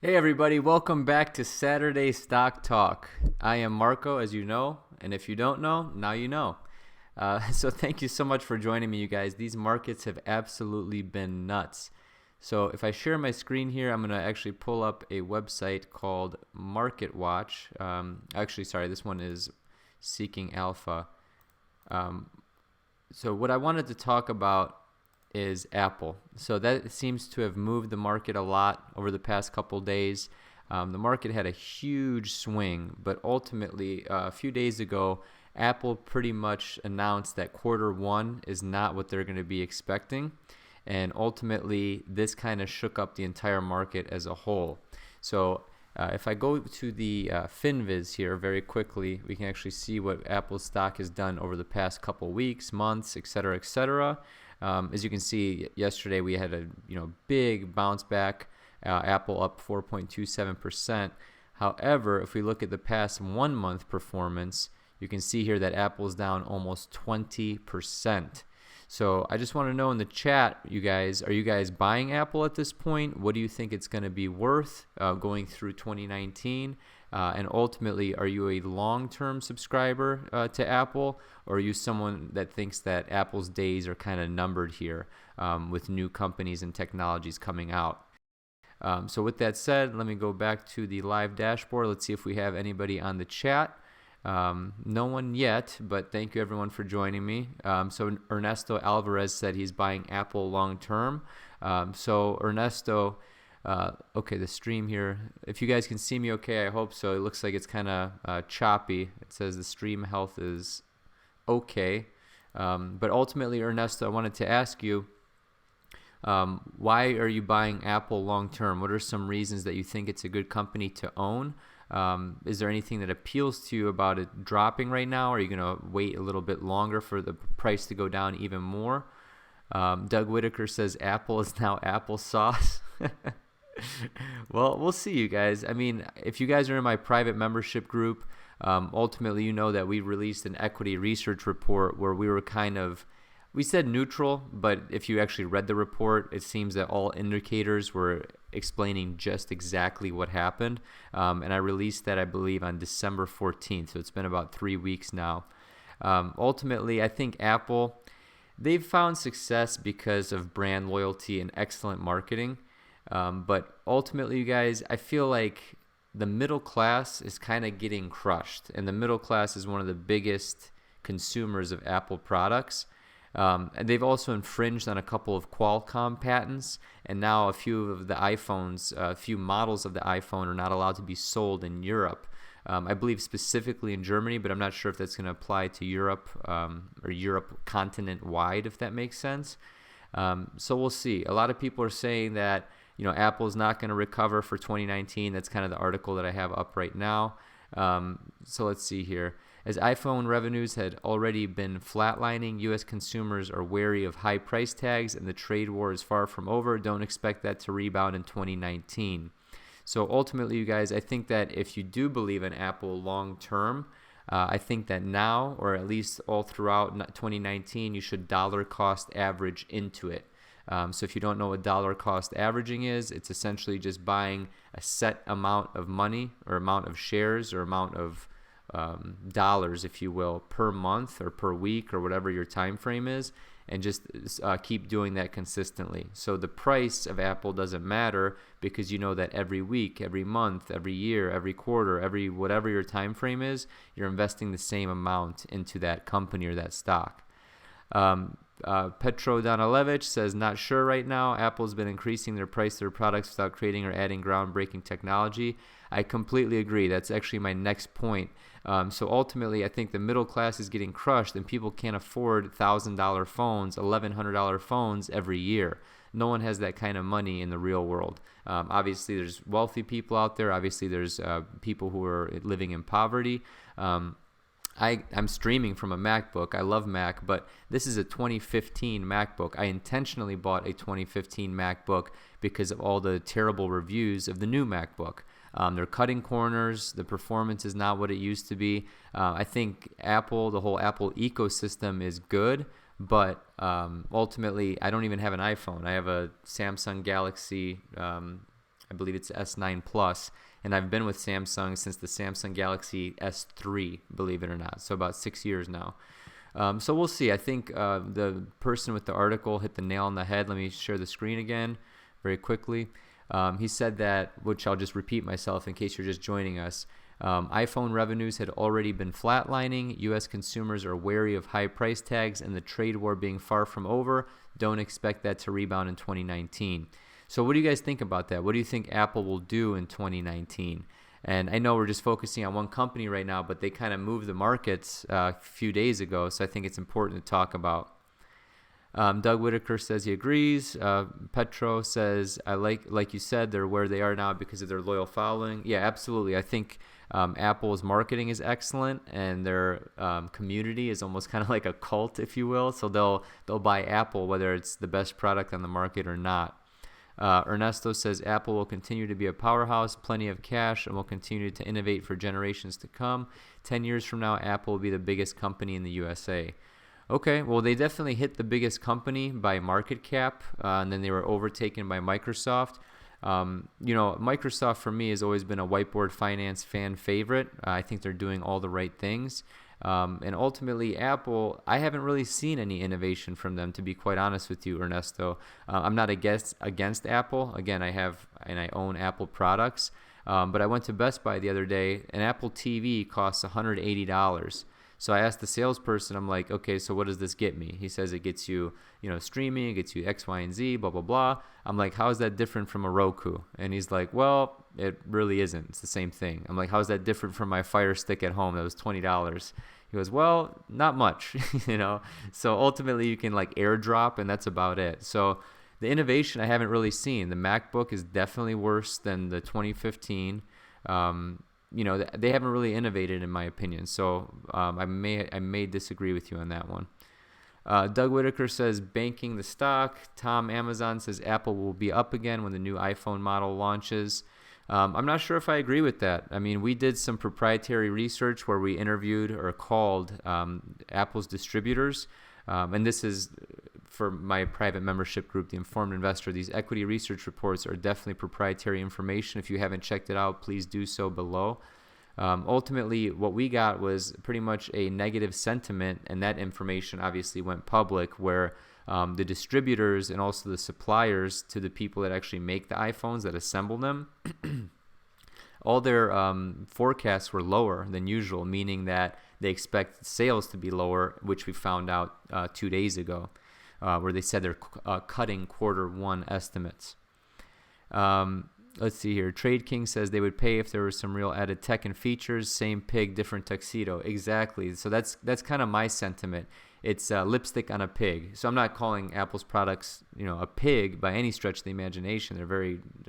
Hey everybody, welcome back to Saturday Stock Talk. I am Marco, as you know, and if you don't know, now you know. So thank you so much for joining me, you guys. These markets have absolutely been nuts. So if I share my screen here, I'm going to actually pull up a website called Market Watch. Actually, sorry, this one is Seeking Alpha. Um, so what I wanted to talk about is Apple. So that seems to have moved the market a lot over the past couple days. The market had a huge swing, but ultimately, a few days ago, Apple pretty much announced that quarter one is not what they're going to be expecting. And ultimately, this kind of shook up the entire market as a whole. So if I go to the FinViz here very quickly, we can actually see what Apple's stock has done over the past couple weeks, months, et cetera, et cetera. As you can see, yesterday we had a big bounce back. Apple up 4.27%. However, if we look at the past 1 month performance, you can see here that Apple's down almost 20%. So I just want to know in the chat, you guys, are you guys buying Apple at this point? What do you think it's going to be worth going through 2019? And ultimately, are you a long-term subscriber to Apple, or are you someone that thinks that Apple's days are kind of numbered here with new companies and technologies coming out? So with that said, let me go back to the live dashboard. Let's see if we have anybody on the chat. No one yet, but thank you everyone for joining me. So Ernesto Alvarez said he's buying Apple long term. So Ernesto, okay, the stream here, if you guys can see me okay, I hope so. It looks like it's kind of choppy. It says the stream health is okay. But ultimately, Ernesto, I wanted to ask you, why are you buying Apple long term? What are some reasons that you think it's a good company to own? Is there anything that appeals to you about it dropping right now? Are you going to wait a little bit longer for the price to go down even more? Doug Whitaker says Apple is now applesauce. Well, we'll see, you guys. I mean, if you guys are in my private membership group, ultimately you know that we released an equity research report where we said neutral, but if you actually read the report, it seems that all indicators were explaining just exactly what happened. And I released that, I believe, on December 14th, so it's been about 3 weeks now. Ultimately, I think Apple, they've found success because of brand loyalty and excellent marketing. But ultimately, you guys, I feel like the middle class is kind of getting crushed. And the middle class is one of the biggest consumers of Apple products. And they've also infringed on a couple of Qualcomm patents, and now a few of the iPhones, a few models of the iPhone are not allowed to be sold in Europe. I believe specifically in Germany, but I'm not sure if that's going to apply to Europe or Europe continent-wide, if that makes sense. So we'll see. A lot of people are saying that Apple's not going to recover for 2019. That's kind of the article that I have up right now. So let's see here. As iPhone revenues had already been flatlining, U.S. consumers are wary of high price tags, and the trade war is far from over. Don't expect that to rebound in 2019. So ultimately, you guys, I think that if you do believe in Apple long term, I think that now, or at least all throughout 2019, you should dollar cost average into it. So if you don't know what dollar cost averaging is, it's essentially just buying a set amount of money or amount of shares or amount of dollars, if you will, per month or per week or whatever your time frame is, and just keep doing that consistently. So the price of Apple doesn't matter because you know that every week, every month, every year, every quarter, every whatever your time frame is, you're investing the same amount into that company or that stock. Petro Danilevich says, not sure right now. Apple's been increasing their price of their products without creating or adding groundbreaking technology. I completely agree. That's actually my next point. So ultimately, I think the middle class is getting crushed and people can't afford $1,000 phones, $1,100 phones every year. No one has that kind of money in the real world. Obviously, there's wealthy people out there. Obviously, there's people who are living in poverty. I'm streaming from a MacBook. I love Mac, but this is a 2015 MacBook. I intentionally bought a 2015 MacBook because of all the terrible reviews of the new MacBook. They're cutting corners. The performance is not what it used to be. I think Apple, the whole Apple ecosystem is good, but ultimately, I don't even have an iPhone. I have a Samsung Galaxy I believe it's S9 Plus, and I've been with Samsung since the Samsung Galaxy S3, believe it or not, so about 6 years now. So we'll see. I think the person with the article hit the nail on the head. Let me share the screen again very quickly. He said that, which I'll just repeat myself in case you're just joining us, iPhone revenues had already been flatlining. U.S. consumers are wary of high price tags and the trade war being far from over. Don't expect that to rebound in 2019. So what do you guys think about that? What do you think Apple will do in 2019? And I know we're just focusing on one company right now, but they kind of moved the markets a few days ago, so I think it's important to talk about. Doug Whitaker says he agrees. Petro says, I like you said, they're where they are now because of their loyal following. Yeah, absolutely. I think Apple's marketing is excellent, and their community is almost kind of like a cult, if you will. So they'll buy Apple whether it's the best product on the market or not. Ernesto says Apple will continue to be a powerhouse, plenty of cash, and will continue to innovate for generations to come. 10 years from now, Apple will be the biggest company in the USA. Okay, well, they definitely hit the biggest company by market cap, and then they were overtaken by Microsoft. Microsoft for me has always been a WhiteBoard Finance fan favorite. I think they're doing all the right things. And ultimately, Apple, I haven't really seen any innovation from them, to be quite honest with you, Ernesto. I'm not against Apple. Again, I own Apple products. But I went to Best Buy the other day. An Apple TV costs $180. So I asked the salesperson, I'm like, okay, so what does this get me? He says it gets you, streaming, it gets you X, Y, and Z, blah, blah, blah. I'm like, how is that different from a Roku? And he's like, well, it really isn't. It's the same thing. I'm like, how is that different from my Fire Stick at home that was $20? He goes, well, not much, So ultimately you can like airdrop, and that's about it. So the innovation I haven't really seen. The MacBook is definitely worse than the 2015. They haven't really innovated in my opinion. So I may disagree with you on that one. Doug Whitaker says banking the stock. Tom Amazon says Apple will be up again when the new iPhone model launches. I'm not sure if I agree with that. I mean, we did some proprietary research where we interviewed or called Apple's distributors. And this is for my private membership group, The Informed Investor. These equity research reports are definitely proprietary information. If you haven't checked it out, please do so below. Ultimately, what we got was pretty much a negative sentiment, and that information obviously went public, where the distributors and also the suppliers to the people that actually make the iPhones, that assemble them, all their forecasts were lower than usual, meaning that they expect sales to be lower, which we found out 2 days ago, where they said they're cutting Q1 estimates. Let's see here. Trade King says they would pay if there was some real added tech and features. Same pig, different tuxedo. Exactly. So that's kind of my sentiment. It's lipstick on a pig. So I'm not calling Apple's products, a pig by any stretch of the imagination. They're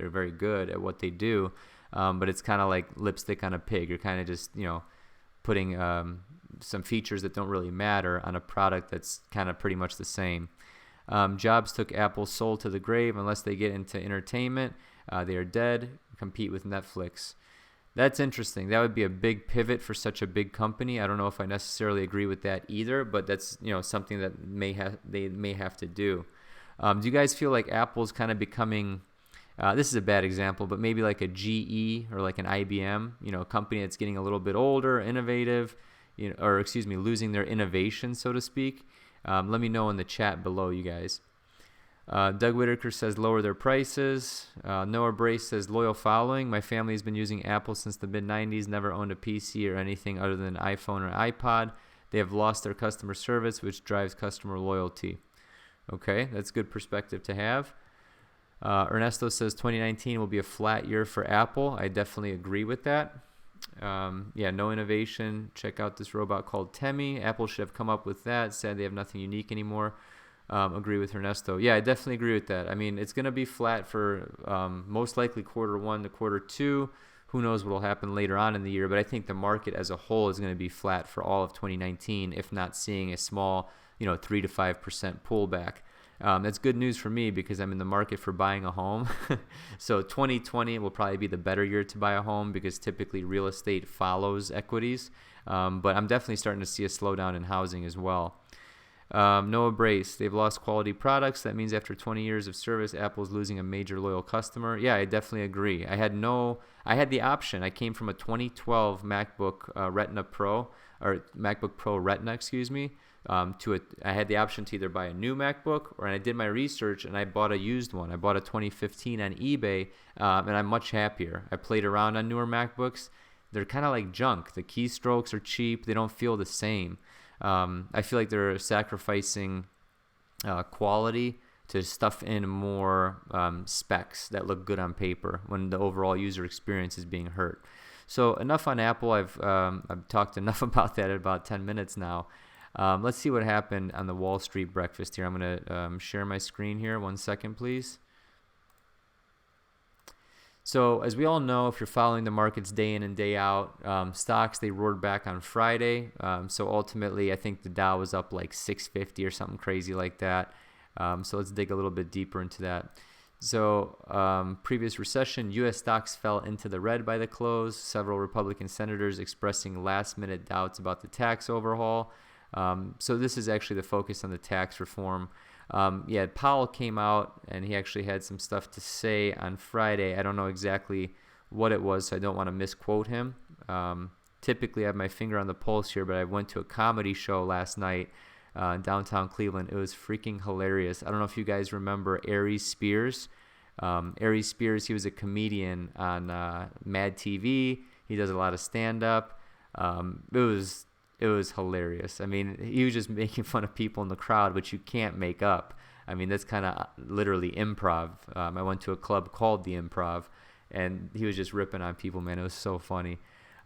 very good at what they do. But it's kind of like lipstick on a pig. You're kind of just, putting some features that don't really matter on a product that's kind of pretty much the same. Jobs took Apple's soul to the grave. Unless they get into entertainment, they are dead. Compete with Netflix. That's interesting. That would be a big pivot for such a big company. I don't know if I necessarily agree with that either, but that's something that they may have to do. Do you guys feel like Apple's kind of becoming? This is a bad example, but maybe like a GE or like an IBM, a company that's getting a little bit older, innovative, losing their innovation, so to speak. Let me know in the chat below, you guys. Doug Whitaker says lower their prices. Noah Brace says loyal following. My family has been using Apple since the mid-90s, never owned a PC or anything other than an iPhone or iPod. They have lost their customer service, which drives customer loyalty. Okay, that's good perspective to have. Ernesto says 2019 will be a flat year for Apple. I definitely agree with that. No innovation. Check out this robot called Temi. Apple should have come up with that. Sad they have nothing unique anymore. Agree with Ernesto. Yeah, I definitely agree with that. I mean, it's going to be flat for most likely Q1 to Q2. Who knows what will happen later on in the year, but I think the market as a whole is going to be flat for all of 2019, if not seeing a small, 3 to 5% pullback. That's good news for me because I'm in the market for buying a home. So 2020 will probably be the better year to buy a home because typically real estate follows equities. But I'm definitely starting to see a slowdown in housing as well. Noah Brace, they've lost quality products. That means after 20 years of service, Apple's losing a major loyal customer. Yeah, I definitely agree. I had the option. I came from a 2012 MacBook Retina Pro, or MacBook Pro Retina, excuse me, I had the option to either buy a new MacBook, or I did my research and I bought a used one. I bought a 2015 on eBay, and I'm much happier. I played around on newer MacBooks. They're kind of like junk. The keystrokes are cheap. They don't feel the same. I feel like they're sacrificing quality to stuff in more specs that look good on paper when the overall user experience is being hurt. So enough on Apple. I've talked enough about that in about 10 minutes now. Let's see what happened on the Wall Street breakfast here. I'm going to share my screen here. 1 second, please. So as we all know, if you're following the markets day in and day out, stocks, they roared back on Friday. So ultimately, I think the Dow was up like 650 or something crazy like that. So let's dig a little bit deeper into that. So previous recession, U.S. stocks fell into the red by the close. Several Republican senators expressing last-minute doubts about the tax overhaul. So this is actually the focus on the tax reform. Powell came out and he actually had some stuff to say on Friday. I don't know exactly what it was, so I don't want to misquote him. Typically, I have my finger on the pulse here, but I went to a comedy show last night in downtown Cleveland. It was freaking hilarious. I don't know if you guys remember Aries Spears. Aries Spears, he was a comedian on Mad TV. He does a lot of stand-up. It was hilarious. I mean, he was just making fun of people in the crowd, which you can't make up. I mean, that's kind of literally improv. I went to a club called The Improv, and he was just ripping on people, man. It was so funny.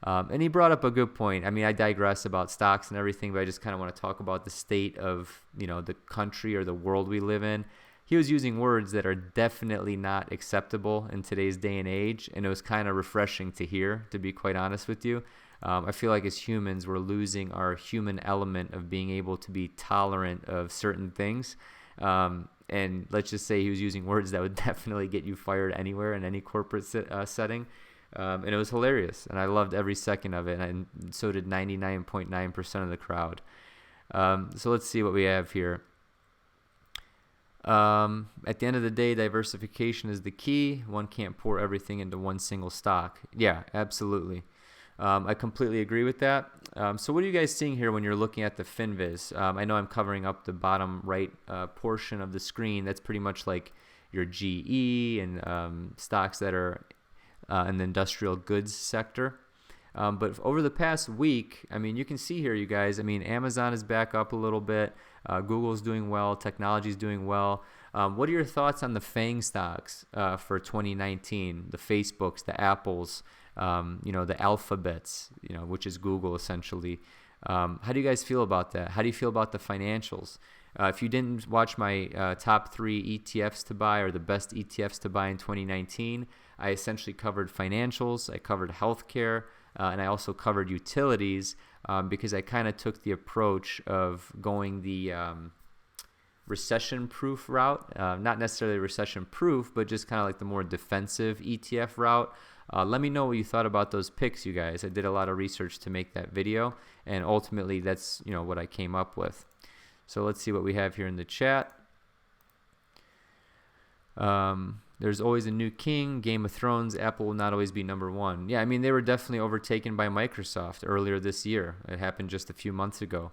And he brought up a good point. I mean, I digress about stocks and everything, but I just kind of want to talk about the state of, the country or the world we live in. He was using words that are definitely not acceptable in today's day and age, and it was kind of refreshing to hear, to be quite honest with you. I feel like as humans, we're losing our human element of being able to be tolerant of certain things. And let's just say he was using words that would definitely get you fired anywhere in any corporate setting. And it was hilarious, and I loved every second of it, and so did 99.9% of the crowd. So let's see what we have here. At the end of the day, diversification is the key. One can't pour everything into one single stock. Yeah, absolutely. I completely agree with that. So what are you guys seeing here when you're looking at the FinViz? I know I'm covering up the bottom right portion of the screen. That's pretty much like your GE and stocks that are in the industrial goods sector. But over the past week, I mean, you can see here, you guys, I mean, Amazon is back up a little bit. Google's doing well. Technology's doing well. What are your thoughts on the FANG stocks for 2019? The Facebooks, the Apples, the Alphabets, which is Google essentially. How do you guys feel about that? How do you feel about the financials? If you didn't watch my top 3 ETFs to buy or the best ETFs to buy in 2019, I essentially covered financials, I covered healthcare, and I also covered utilities because I kind of took the approach of going the recession-proof route, not necessarily recession-proof, but just kind of like the more defensive ETF route. Let me know what you thought about those picks, you guys. I did a lot of research to make that video, and ultimately that's what I came up with. So let's see what we have here in the chat. There's always a new king. Game of Thrones. Apple will not always be number one. Yeah, I mean, they were definitely overtaken by Microsoft earlier this year. It happened just a few months ago.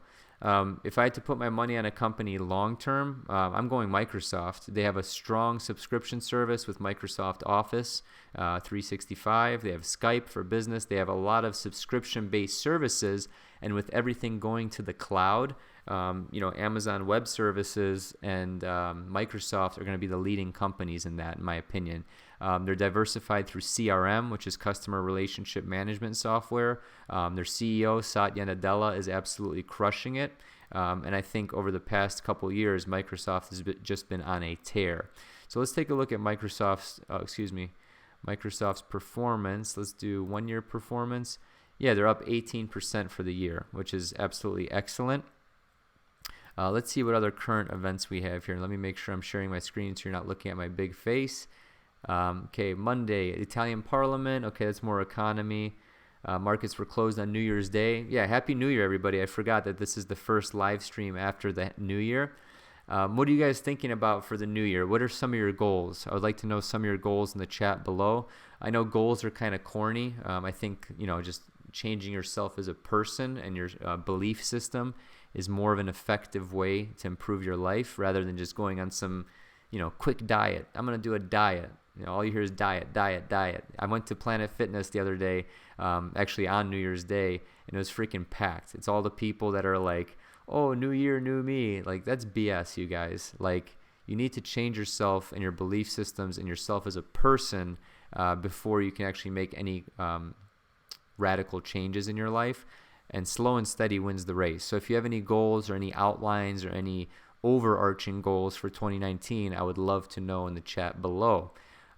If I had to put my money on a company long term, I'm going Microsoft. They have a strong subscription service with Microsoft Office 365. They have Skype for business. They have a lot of subscription-based services, and with everything going to the cloud, Amazon Web Services and Microsoft are going to be the leading companies in that, in my opinion. They're diversified through CRM, which is customer relationship management software. Their CEO, Satya Nadella, is absolutely crushing it. And I think over the past couple years, Microsoft has just been on a tear. So let's take a look at Microsoft's performance. Let's do 1 year performance. Yeah, they're up 18% for the year, which is absolutely excellent. Let's see what other current events we have here. Let me make sure I'm sharing my screen so you're not looking at my big face. Okay, Monday, Italian Parliament. Okay, that's more economy. Markets were closed on New Year's Day. Yeah, Happy New Year, everybody. I forgot that this is the first live stream after the New Year. What are you guys thinking about for the new year? What are some of your goals? I would like to know some of your goals in the chat below. I know goals are kind of corny. I think, just changing yourself as a person and your belief system is more of an effective way to improve your life rather than just going on some, quick diet. I'm going to do a diet. All you hear is diet, diet, diet. I went to Planet Fitness the other day, actually on New Year's Day, and it was freaking packed. It's all the people that are like, oh, new year, new me. Like, that's BS, you guys. Like, you need to change yourself and your belief systems and yourself as a person before you can actually make any radical changes in your life. And slow and steady wins the race. So if you have any goals or any outlines or any overarching goals for 2019, I would love to know in the chat below.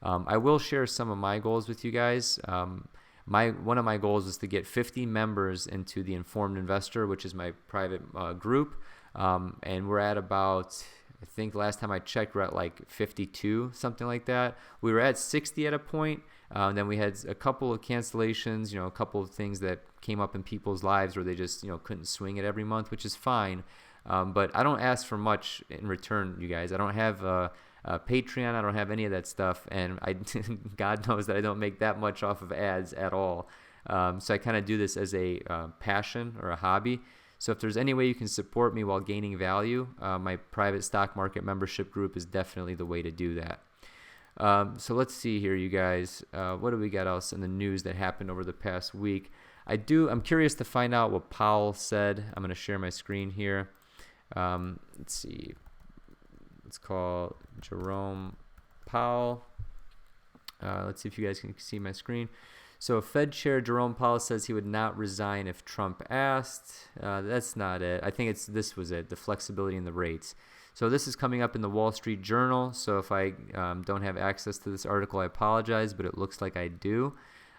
I will share some of my goals with you guys. One of my goals is to get 50 members into the Informed Investor, which is my private group, and we're at about, I think last time I checked, we're at like 52, something like that. We were at 60 at a point. Then we had a couple of cancellations, a couple of things that came up in people's lives where they just couldn't swing it every month, which is fine. But I don't ask for much in return, you guys. I don't have Patreon. I don't have any of that stuff, and God knows that I don't make that much off of ads at all. So I kind of do this as a passion or a hobby. So if there's any way you can support me while gaining value, my private stock market membership group is definitely the way to do that. So let's see here, you guys. What do we got else in the news that happened over the past week? I'm curious to find out what Powell said. I'm going to share my screen here. Let's see. Let's call Jerome Powell. Let's see if you guys can see my screen. So Fed Chair Jerome Powell says he would not resign if Trump asked. That's not it. I think this was it, the flexibility in the rates. So this is coming up in the Wall Street Journal. So if I don't have access to this article, I apologize, but it looks like I do.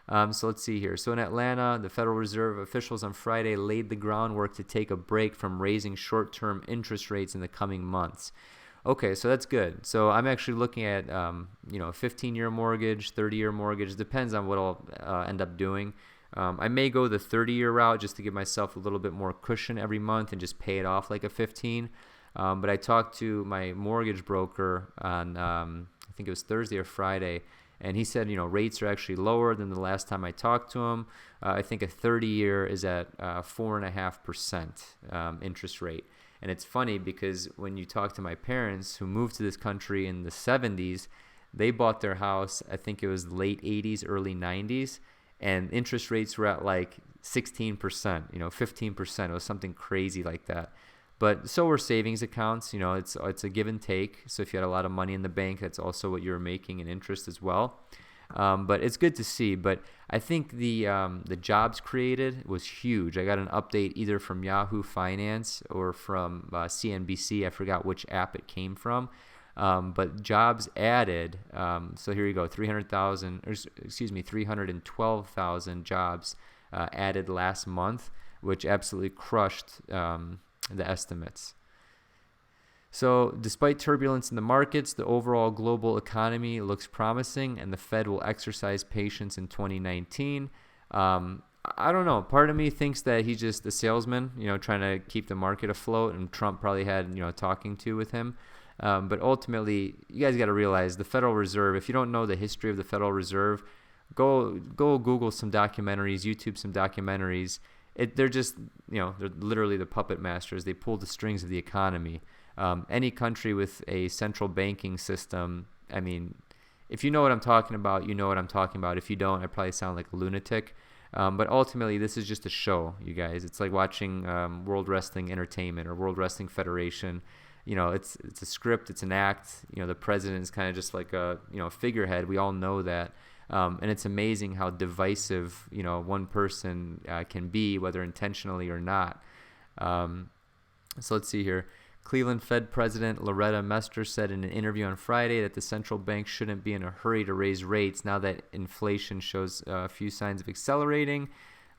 So let's see here. So in Atlanta, the Federal Reserve officials on Friday laid the groundwork to take a break from raising short-term interest rates in the coming months. Okay, so that's good. So I'm actually looking at, a 15-year mortgage, 30-year mortgage. Depends on what I'll end up doing. I may go the 30-year route just to give myself a little bit more cushion every month and just pay it off like a 15. But I talked to my mortgage broker on, I think it was Thursday or Friday, and he said, rates are actually lower than the last time I talked to him. I think a 30-year is at 4.5% interest rate. And it's funny because when you talk to my parents who moved to this country in the 70s, they bought their house, I think it was late 80s, early 90s, and interest rates were at like 16%, 15%. It was something crazy like that. But so were savings accounts. It's a give and take. So if you had a lot of money in the bank, that's also what you were making in interest as well. But it's good to see. But I think the jobs created was huge. I got an update either from Yahoo Finance or from CNBC. I forgot which app it came from. But jobs added. So here you go, 312,000 jobs added last month, which absolutely crushed the estimates. So despite turbulence in the markets, the overall global economy looks promising, and the Fed will exercise patience in 2019. I don't know. Part of me thinks that he's just a salesman, trying to keep the market afloat, and Trump probably had, talking to with him. But ultimately, you guys got to realize the Federal Reserve, if you don't know the history of the Federal Reserve, go Google some documentaries, YouTube some documentaries. They're just, they're literally the puppet masters. They pull the strings of the economy. Any country with a central banking system, I mean, if you know what I'm talking about, you know what I'm talking about. If you don't, I probably sound like a lunatic. But ultimately, this is just a show, you guys. It's like watching World Wrestling Entertainment or World Wrestling Federation. It's a script, it's an act. The president is kind of just like a figurehead. We all know that. And it's amazing how divisive, one person can be, whether intentionally or not. So let's see here. Cleveland Fed President Loretta Mester said in an interview on Friday that the central bank shouldn't be in a hurry to raise rates now that inflation shows a few signs of accelerating,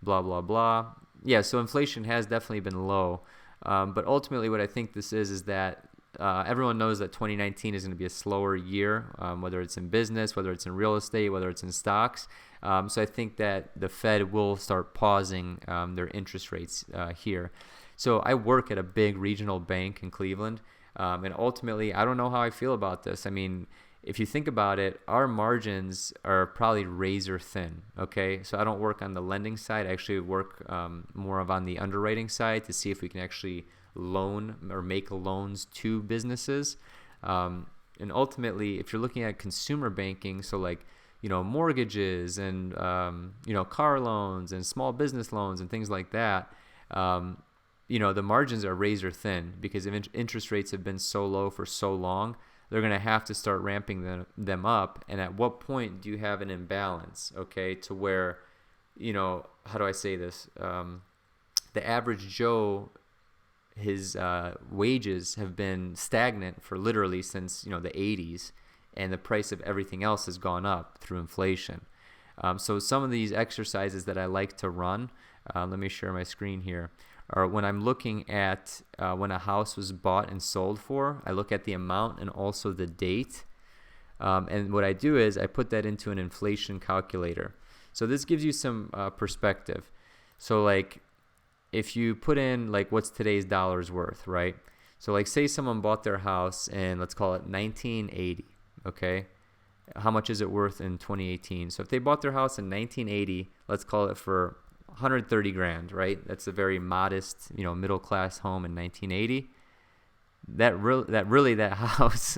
blah, blah, blah. Yeah, so inflation has definitely been low. But ultimately what I think this is that everyone knows that 2019 is going to be a slower year, whether it's in business, whether it's in real estate, whether it's in stocks. So I think that the Fed will start pausing their interest rates here. So I work at a big regional bank in Cleveland, and ultimately, I don't know how I feel about this. I mean, if you think about it, our margins are probably razor thin, okay? So I don't work on the lending side. I actually work more of on the underwriting side to see if we can actually loan or make loans to businesses. And ultimately, if you're looking at consumer banking, so like, mortgages and, car loans and small business loans and things like that, the margins are razor thin because interest rates have been so low for so long. They're going to have to start ramping them up. And at what point do you have an imbalance, okay, to where, how do I say this? The average Joe, his wages have been stagnant for literally since, the 80s, and the price of everything else has gone up through inflation. So some of these exercises that I like to run, let me share my screen here, or when I'm looking at when a house was bought and sold for, I look at the amount and also the date. And what I do is I put that into an inflation calculator. So this gives you some perspective. So like if you put in like what's today's dollars worth, right? So like say someone bought their house in, let's call it 1980, okay? How much is it worth in 2018? So if they bought their house in 1980, let's call it for 130 grand, right? That's a very modest, middle class home in 1980. That house,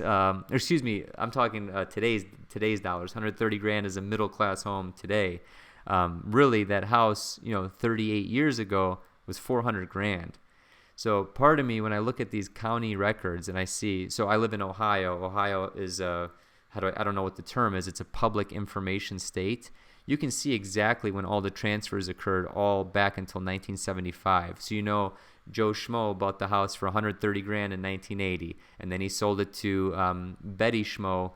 excuse me, I'm talking today's dollars. 130 grand is a middle class home today. Really, that house, 38 years ago was 400 grand. So part of me, when I look at these county records and I see, so I live in Ohio. Ohio is I don't know what the term is. It's a public information state. You can see exactly when all the transfers occurred, all back until 1975. So Joe Schmo bought the house for 130 grand in 1980, and then he sold it to Betty Schmo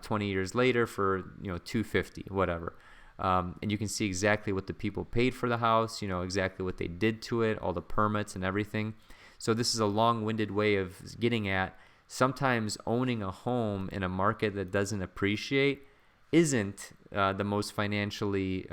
20 years later for 250, whatever. And you can see exactly what the people paid for the house, exactly what they did to it, all the permits and everything. So this is a long-winded way of getting at sometimes owning a home in a market that doesn't appreciate isn't the most financially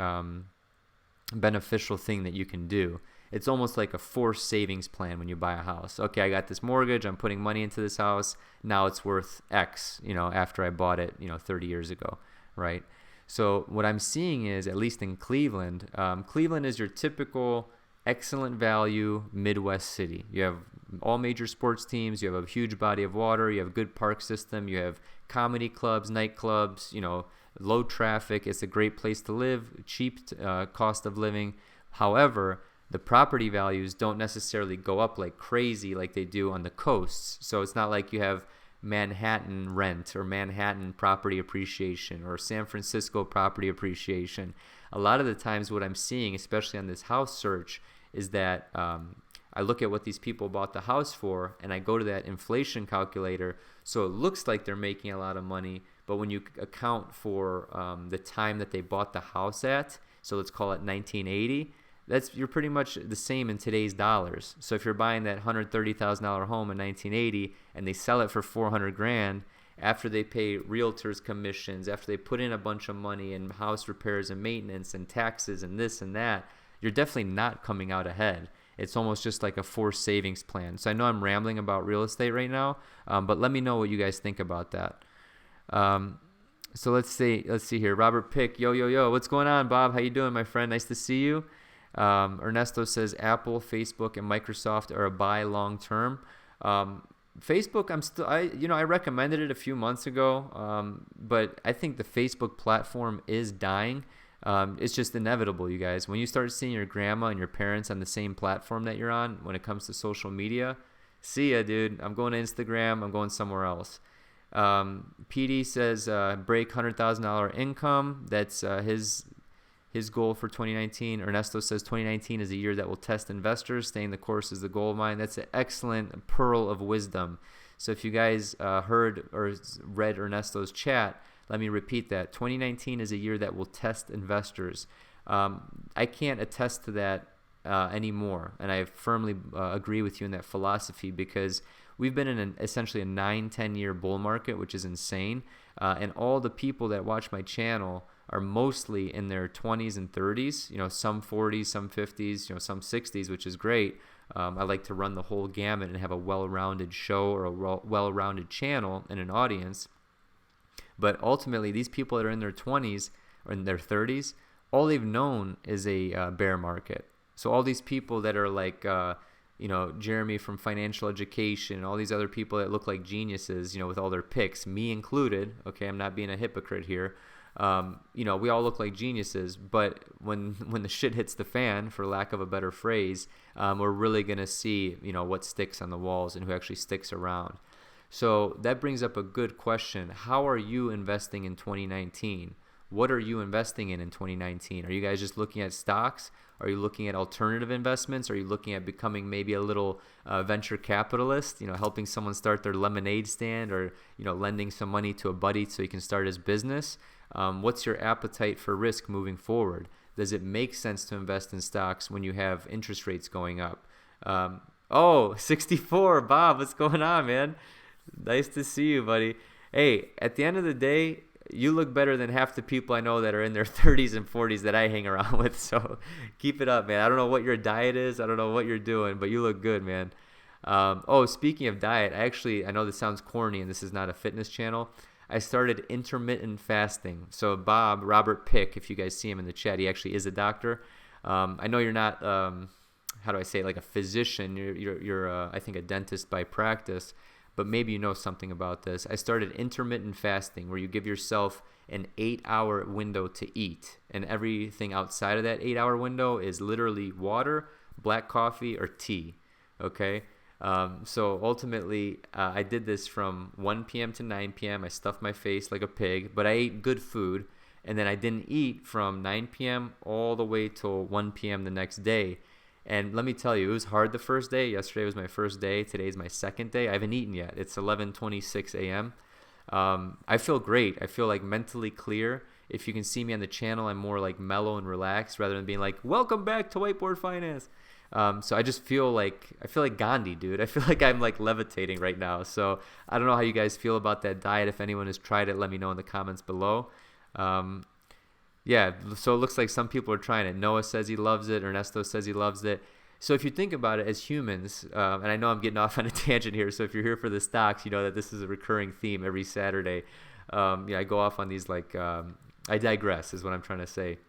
beneficial thing that you can do. It's almost like a forced savings plan when you buy a house. Okay, I got this mortgage, I'm putting money into this house, now it's worth X, after I bought it, 30 years ago, right? So what I'm seeing is, at least in Cleveland, Cleveland is your typical excellent value Midwest city. You have all major sports teams, you have a huge body of water, you have a good park system, you have comedy clubs, nightclubs, low traffic. It's a great place to live, cheap cost of living. However, the property values don't necessarily go up like crazy like they do on the coasts. So it's not like you have Manhattan rent or Manhattan property appreciation or San Francisco property appreciation. A lot of the times what I'm seeing, especially on this house search, is that I look at what these people bought the house for and I go to that inflation calculator. So it looks like they're making a lot of money, but when you account for the time that they bought the house at, so let's call it 1980, you're pretty much the same in today's dollars. So if you're buying that $130,000 home in 1980 and they sell it for 400 grand, after they pay realtors commissions, after they put in a bunch of money in house repairs and maintenance and taxes and this and that, you're definitely not coming out ahead. It's almost just like a forced savings plan. So I know I'm rambling about real estate right now, but let me know what you guys think about that. So let's see here. Robert Pick, yo, what's going on, Bob? How you doing, my friend? Nice to see you. Ernesto says Apple, Facebook, and Microsoft are a buy long term. Facebook, I recommended it a few months ago, but I think the Facebook platform is dying. It's just inevitable, you guys. When you start seeing your grandma and your parents on the same platform that you're on when it comes to social media, see ya, dude. I'm going to Instagram. I'm going somewhere else. PD says break $100,000 income. That's his goal for 2019. Ernesto says 2019 is a year that will test investors. Staying the course is the gold mine. That's an excellent pearl of wisdom. So if you guys heard or read Ernesto's chat, let me repeat that. 2019 is a year that will test investors. I can't attest to that anymore, and I firmly agree with you in that philosophy because we've been in essentially a 9-10 year bull market, which is insane. And all the people that watch my channel are mostly in their 20s and 30s, some 40s, some 50s, some 60s, which is great. I like to run the whole gamut and have a well-rounded show or a well-rounded channel and an audience. But ultimately, these people that are in their 20s or in their 30s, all they've known is a bear market. So all these people that are like, Jeremy from Financial Education, all these other people that look like geniuses, with all their picks, me included. Okay, I'm not being a hypocrite here. We all look like geniuses, but when the shit hits the fan, for lack of a better phrase, we're really gonna see, what sticks on the walls and who actually sticks around. So that brings up a good question. How are you investing in 2019? What are you investing in 2019? Are you guys just looking at stocks? Are you looking at alternative investments? Are you looking at becoming maybe a little venture capitalist, helping someone start their lemonade stand, or, lending some money to a buddy so he can start his business? What's your appetite for risk moving forward? Does it make sense to invest in stocks when you have interest rates going up? 64, Bob, what's going on, man? Nice to see you, buddy. Hey, at the end of the day, you look better than half the people I know that are in their 30s and 40s that I hang around with. So keep it up, man. I don't know what your diet is. I don't know what you're doing, but you look good, man. Speaking of diet, I know this sounds corny and this is not a fitness channel. I started intermittent fasting. So Robert Pick, if you guys see him in the chat, he actually is a doctor. I know you're not, like a physician. You're I think a dentist by practice, but maybe you know something about this. I started intermittent fasting, where you give yourself an 8-hour window to eat, and everything outside of that 8-hour window is literally water, black coffee, or tea. Okay. So ultimately, I did this from 1 p.m. to 9 p.m. I stuffed my face like a pig, but I ate good food. And then I didn't eat from 9 p.m. all the way till 1 p.m. the next day. And let me tell you, it was hard the first day. Yesterday was my first day. Today's my second day. I haven't eaten yet. It's 11:26 a.m. I feel great. I feel like mentally clear. If you can see me on the channel, I'm more like mellow and relaxed rather than being like, welcome back to Whiteboard Finance. So I just feel like Gandhi, dude. I feel like I'm like levitating right now. So I don't know how you guys feel about that diet. If anyone has tried it, let me know in the comments below. So it looks like some people are trying it. Noah says he loves it. Ernesto says he loves it. So if you think about it as humans, and I know I'm getting off on a tangent here, so if you're here for the stocks, you know that this is a recurring theme every Saturday. I go off on these I digress is what I'm trying to say.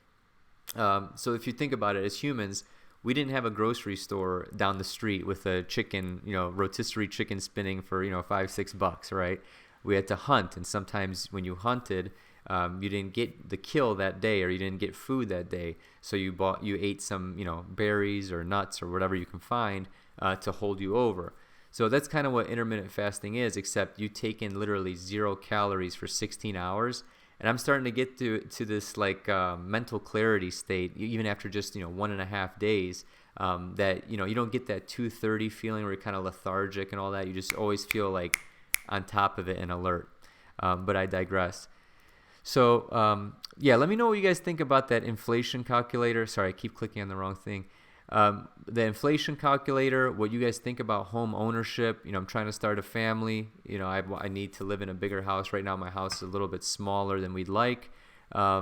So if you think about it as humans, we didn't have a grocery store down the street with a chicken, rotisserie chicken spinning for, $5-6, right? We had to hunt, and sometimes when you hunted, you didn't get the kill that day, or you didn't get food that day, so you ate some berries or nuts or whatever you can find to hold you over. So that's kind of what intermittent fasting is, except you take in literally 0 calories for 16 hours. And I'm starting to get to this mental clarity state, even after just 1.5 days, that you don't get that 2:30 feeling where you're kind of lethargic and all that. You just always feel like on top of it and alert. But I digress. So let me know what you guys think about that inflation calculator. Sorry, I keep clicking on the wrong thing. The inflation calculator, what you guys think about home ownership. I'm trying to start a family. I need to live in a bigger house. Right now my house is a little bit smaller than we'd like. I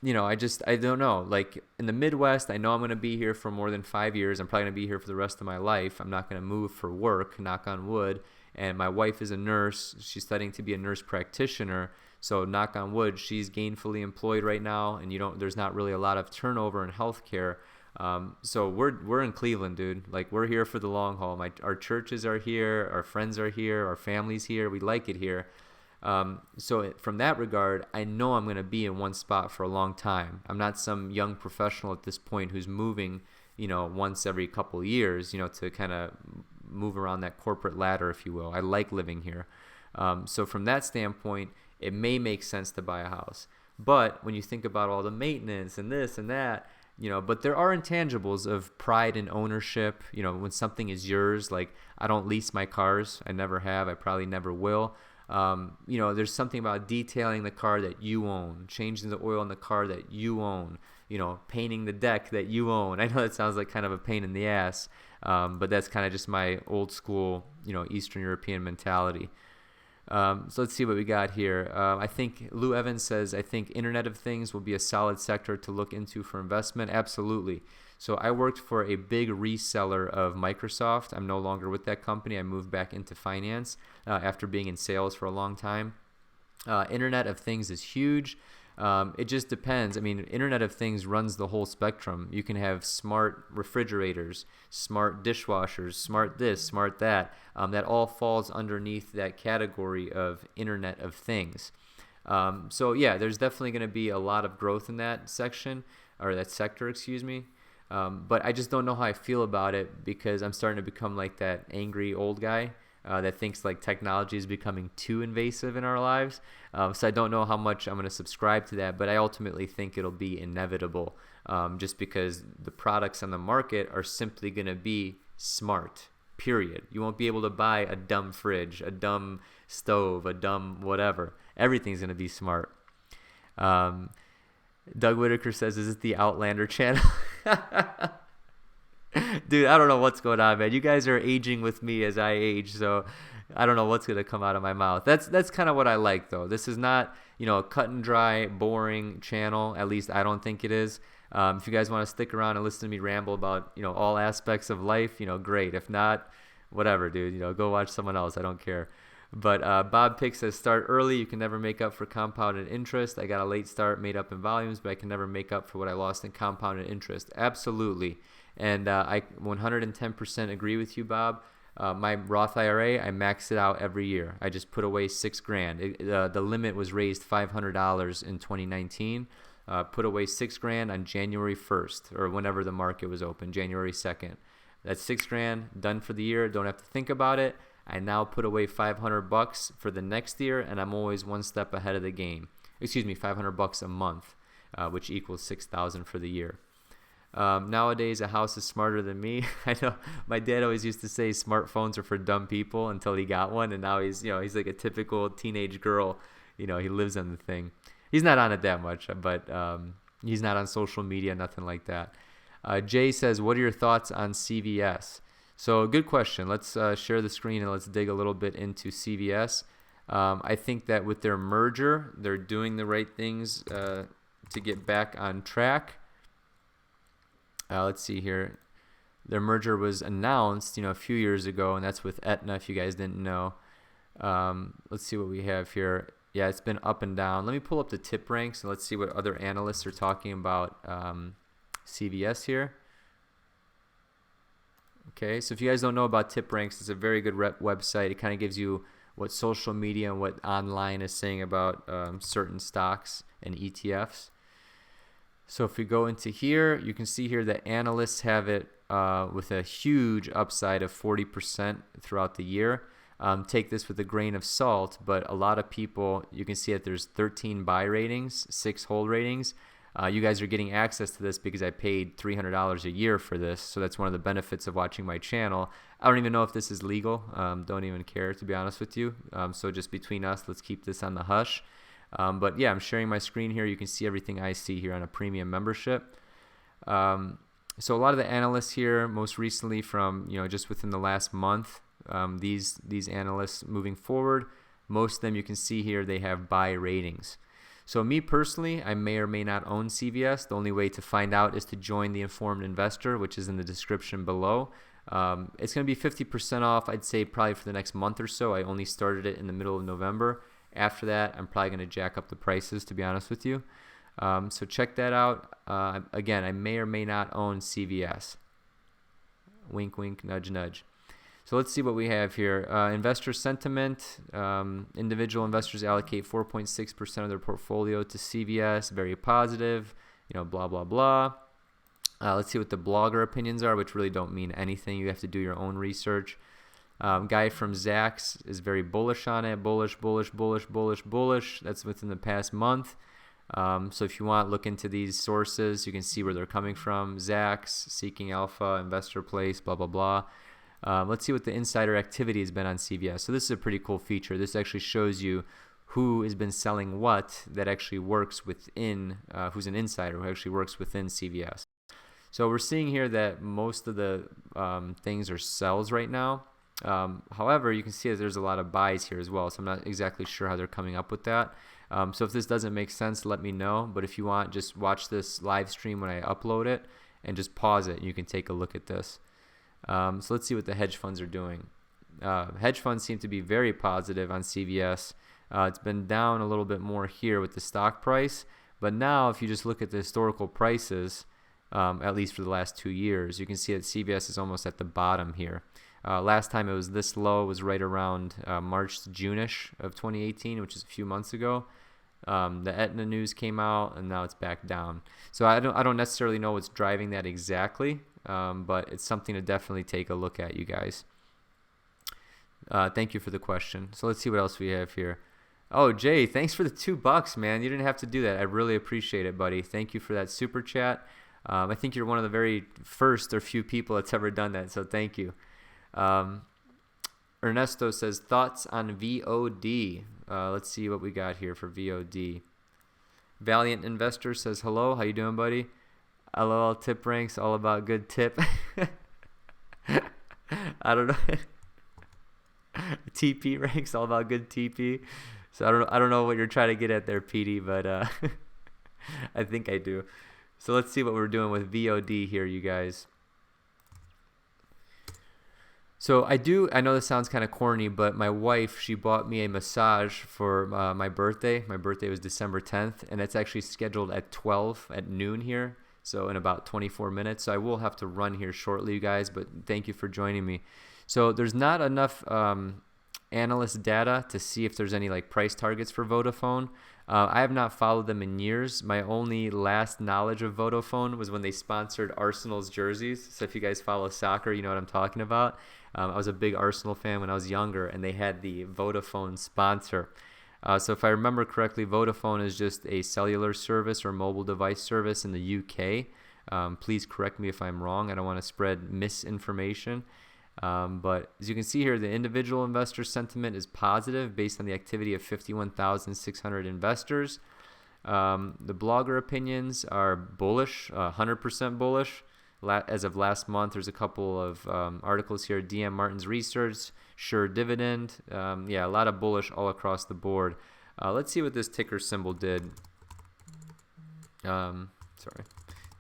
don't know. Like in the Midwest, I know I'm going to be here for more than 5 years. I'm probably going to be here for the rest of my life. I'm not going to move for work, knock on wood. And my wife is a nurse. She's studying to be a nurse practitioner. So knock on wood, she's gainfully employed right now, and there's not really a lot of turnover in healthcare. So we're in Cleveland, dude. Like, we're here for the long haul. Our churches are here, our friends are here, our family's here. We like it here. So from that regard, I know I'm going to be in one spot for a long time. I'm not some young professional at this point who's moving, once every couple of years, to kind of move around that corporate ladder, if you will. I like living here. So from that standpoint, it may make sense to buy a house. But when you think about all the maintenance and this and that, but there are intangibles of pride and ownership. When something is yours, like I don't lease my cars. I never have. I probably never will. There's something about detailing the car that you own, changing the oil in the car that you own, painting the deck that you own. I know that sounds like kind of a pain in the ass, but that's kind of just my old school, Eastern European mentality. So let's see what we got here. I think Lou Evans says, I think Internet of Things will be a solid sector to look into for investment. Absolutely. So I worked for a big reseller of Microsoft. I'm no longer with that company. I moved back into finance after being in sales for a long time. Internet of Things is huge. It just depends. I mean, Internet of Things runs the whole spectrum. You can have smart refrigerators, smart dishwashers, smart this, smart that. That all falls underneath that category of Internet of Things. So yeah, there's definitely going to be a lot of growth in that section, or that sector, excuse me. But I just don't know how I feel about it, because I'm starting to become like that angry old guy that thinks like technology is becoming too invasive in our lives. So I don't know how much I'm going to subscribe to that, but I ultimately think it'll be inevitable, just because the products on the market are simply going to be smart, period. You won't be able to buy a dumb fridge, a dumb stove, a dumb whatever. Everything's going to be smart. Doug Whitaker says, is this the Outlander channel? Dude, I don't know what's going on, man. You guys are aging with me as I age, so I don't know what's going to come out of my mouth. That's kind of what I like, though. This is not, a cut and dry, boring channel. At least I don't think it is. If you guys want to stick around and listen to me ramble about, all aspects of life, great. If not, whatever, dude. Go watch someone else. I don't care. But Bob Pick says, start early. You can never make up for compounded interest. I got a late start, made up in volumes, but I can never make up for what I lost in compounded interest. Absolutely. And I 110% agree with you, Bob. My Roth IRA, I max it out every year. I just put away $6,000. The limit was raised $500 in 2019. Put away $6,000 on January 1st, or whenever the market was open, January 2nd. That's $6,000 done for the year. Don't have to think about it. I now put away $500 for the next year, and I'm always one step ahead of the game. Excuse me, $500 a month, which equals $6,000 for the year. Nowadays, a house is smarter than me. I know my dad always used to say smartphones are for dumb people until he got one, and now he's like a typical teenage girl. He lives on the thing. He's not on it that much, but he's not on social media, nothing like that. Jay says, what are your thoughts on CVS? So good question. Let's share the screen and let's dig a little bit into CVS. I think that with their merger, they're doing the right things to get back on track. Let's see here. Their merger was announced, a few years ago, and that's with Aetna, if you guys didn't know. Let's see what we have here. Yeah, it's been up and down. Let me pull up the tip ranks, and let's see what other analysts are talking about CVS here. Okay, so if you guys don't know about tip ranks, it's a very good website. It kind of gives you what social media and what online is saying about certain stocks and ETFs. So if we go into here, you can see here that analysts have it with a huge upside of 40% throughout the year. Take this with a grain of salt, but a lot of people, you can see that there's 13 buy ratings, 6 hold ratings. You guys are getting access to this because I paid $300 a year for this, so that's one of the benefits of watching my channel. I don't even know if this is legal. Don't even care, to be honest with you. So just between us, let's keep this on the hush. But yeah, I'm sharing my screen here. You can see everything I see here on a premium membership. So a lot of the analysts here, most recently from just within the last month, these analysts moving forward, most of them you can see here they have buy ratings. So me personally, I may or may not own CVS. The only way to find out is to join the Informed Investor, which is in the description below. It's going to be 50% off, I'd say, probably for the next month or so. I only started it in the middle of November. After that, I'm probably going to jack up the prices, to be honest with you. So check that out. Again, I may or may not own CVS. Wink, wink, nudge, nudge. So let's see what we have here. Investor sentiment. Individual investors allocate 4.6% of their portfolio to CVS. Very positive. Blah, blah, blah. Let's see what the blogger opinions are, which really don't mean anything. You have to do your own research. Guy from Zacks is very bullish on it. Bullish, bullish, bullish, bullish, bullish. That's within the past month. So if you want, look into these sources. You can see where they're coming from. Zacks, Seeking Alpha, Investor Place, blah, blah, blah. Let's see what the insider activity has been on CVS. So this is a pretty cool feature. This actually shows you who has been selling what that actually works within, who's an insider who actually works within CVS. So we're seeing here that most of the things are sells right now. However, you can see that there's a lot of buys here as well. So I'm not exactly sure how they're coming up with that. So if this doesn't make sense, let me know. But if you want, just watch this live stream when I upload it and just pause it. And you can take a look at this. So let's see what the hedge funds are doing. Hedge funds seem to be very positive on CVS. It's been down a little bit more here with the stock price. But now if you just look at the historical prices, at least for the last 2 years, you can see that CVS is almost at the bottom here. Last time it was this low was right around March, June-ish of 2018, which is a few months ago. The Aetna news came out, and now it's back down. So I don't necessarily know what's driving that exactly, but it's something to definitely take a look at, you guys. Thank you for the question. So let's see what else we have here. Oh, Jay, thanks for the $2, man. You didn't have to do that. I really appreciate it, buddy. Thank you for that super chat. I think you're one of the very first or few people that's ever done that, so thank you. Ernesto says, thoughts on VOD? Let's see what we got here for VOD. Valiant Investor says, hello, how you doing, buddy? LOL tip ranks, all about good tip. I don't know. TP ranks, all about good TP. So I don't know what you're trying to get at there, PD, but I think I do. So let's see what we're doing with VOD here, you guys. So I know this sounds kind of corny, but my wife, she bought me a massage for my birthday. My birthday was December 10th, and it's actually scheduled at 12 at noon here, so in about 24 minutes. So I will have to run here shortly, you guys, but thank you for joining me. So there's not enough analyst data to see if there's any like price targets for Vodafone. I have not followed them in years. My only last knowledge of Vodafone was when they sponsored Arsenal's jerseys. So if you guys follow soccer, you know what I'm talking about. I was a big Arsenal fan when I was younger, and they had the Vodafone sponsor. So if I remember correctly, Vodafone is just a cellular service or mobile device service in the UK. Please correct me if I'm wrong. I don't want to spread misinformation. But as you can see here, the individual investor sentiment is positive based on the activity of 51,600 investors. The blogger opinions are bullish, 100% bullish. As of last month, there's a couple of articles here. DM Martin's research, Sure Dividend. Yeah, a lot of bullish all across the board. Let's see what this ticker symbol did. Sorry,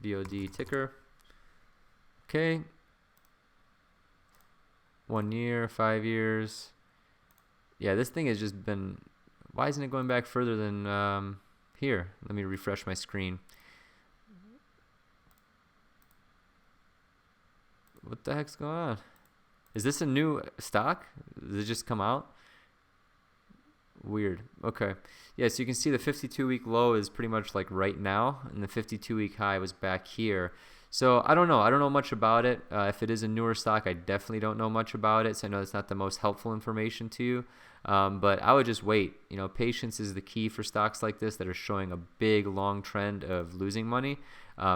VOD ticker. Okay. 1 year, 5 years. Yeah, this thing has just been... Why isn't it going back further than here? Let me refresh my screen. What the heck's going on? Is this a new stock? Did it just come out? Weird. Okay. Yeah, so you can see the 52-week low is pretty much like right now, and the 52-week high was back here. So I don't know. I don't know much about it. If it is a newer stock, I definitely don't know much about it. So I know it's not the most helpful information to you. But I would just wait. You know, patience is the key for stocks like this that are showing a big, long trend of losing money.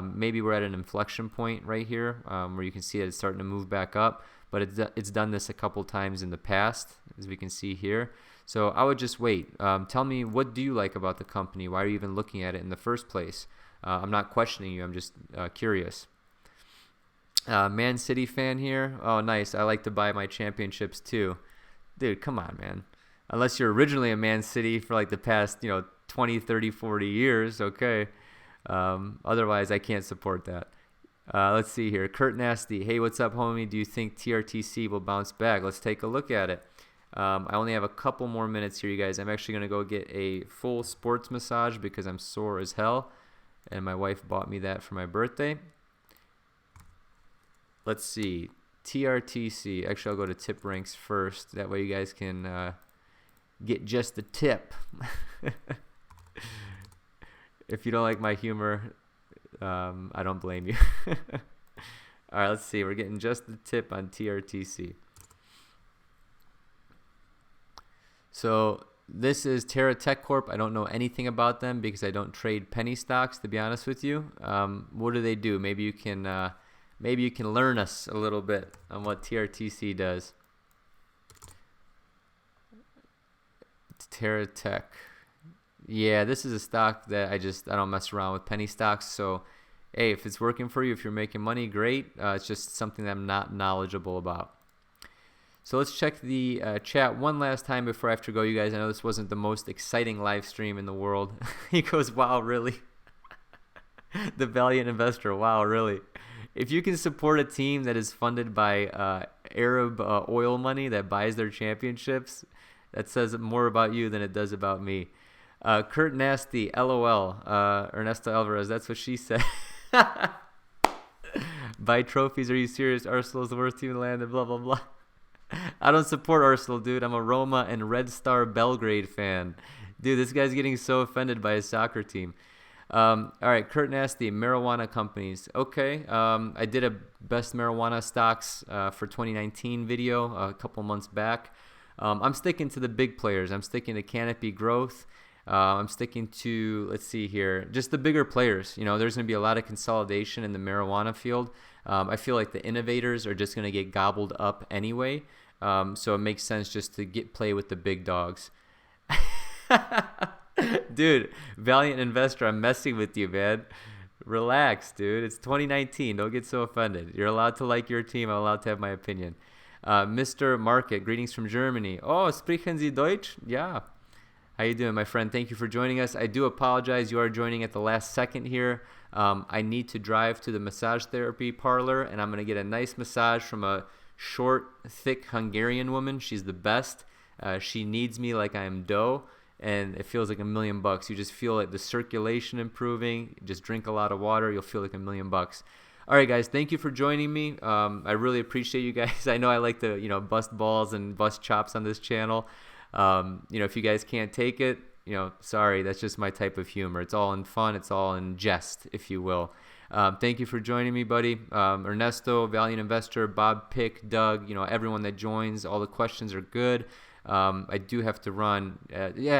Maybe we're at an inflection point right here where you can see that it's starting to move back up. But it's done this a couple times in the past, as we can see here. So I would just wait. Tell me, what do you like about the company? Why are you even looking at it in the first place? I'm not questioning you. I'm just curious. Man City fan here. Oh, nice. I like to buy my championships too. Dude, come on, man. Unless you're originally a Man City for like the past, 20, 30, 40 years. Okay. Otherwise, I can't support that. Let's see here. Kurt Nasty. Hey, what's up, homie? Do you think TRTC will bounce back? Let's take a look at it. I only have a couple more minutes here, you guys. I'm actually going to go get a full sports massage because I'm sore as hell. And my wife bought me that for my birthday. Let's see. TRTC. Actually, I'll go to tip ranks first. That way you guys can get just the tip. If you don't like my humor, I don't blame you. All right, let's see. We're getting just the tip on TRTC. So this is Terra Tech Corp. I don't know anything about them because I don't trade penny stocks, to be honest with you. What do they do? Maybe you can Maybe you can learn us a little bit on what TRTC does. TerraTech. Yeah, this is a stock that I don't mess around with penny stocks. So, hey, if it's working for you, if you're making money, great. It's just something that I'm not knowledgeable about. So let's check the chat one last time before I have to go, you guys. I know this wasn't the most exciting live stream in the world. He goes, wow, really? The Valiant Investor, wow, really? If you can support a team that is funded by Arab oil money that buys their championships, that says more about you than it does about me. Kurt Nasty, LOL. Ernesto Alvarez, that's what she said. Buy trophies, are you serious? Arsenal's the worst team in the land, and blah, blah, blah. I don't support Arsenal, dude. I'm a Roma and Red Star Belgrade fan. Dude, this guy's getting so offended by his soccer team. All right, Kurt Nasty, marijuana companies. Okay, I did a best marijuana stocks for 2019 video a couple months back. I'm sticking to the big players. I'm sticking to Canopy Growth. I'm sticking to, let's see here, just the bigger players. You know, there's going to be a lot of consolidation in the marijuana field. I feel like the innovators are just going to get gobbled up anyway. So it makes sense just to play with the big dogs. Dude, Valiant Investor, I'm messing with you, man. Relax, dude. It's 2019. Don't get so offended. You're allowed to like your team. I'm allowed to have my opinion. Mr. Market, greetings from Germany. Oh, sprechen Sie Deutsch? Yeah. How you doing, my friend? Thank you for joining us. I do apologize. You are joining at the last second here. I need to drive to the massage therapy parlor, and I'm going to get a nice massage from a short, thick Hungarian woman. She's the best. She needs me like I am dough, and it feels like $1 million. You just feel like the circulation improving. Just drink a lot of water. You'll feel like $1 million. All right, guys, thank you for joining me. I really appreciate you guys. I know I like to, bust balls and bust chops on this channel. If you guys can't take it, sorry, that's just my type of humor. It's all in fun. It's all in jest, if you will. Thank you for joining me, buddy. Ernesto, Valiant Investor, Bob Pick, Doug, everyone that joins, all the questions are good. I do have to run.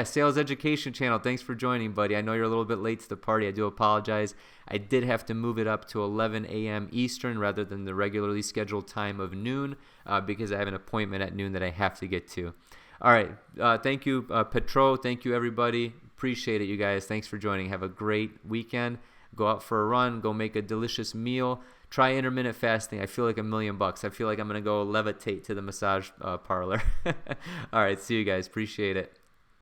Sales Education Channel, thanks for joining, buddy. I know you're a little bit late to the party. I do apologize. I did have to move it up to 11 a.m. Eastern rather than the regularly scheduled time of noon because I have an appointment at noon that I have to get to. All right. Thank you, Petro. Thank you, everybody. Appreciate it, you guys. Thanks for joining. Have a great weekend. Go out for a run. Go make a delicious meal. Try intermittent fasting. I feel like $1 million. I feel like I'm going to go levitate to the massage parlor. All right. See you guys. Appreciate it.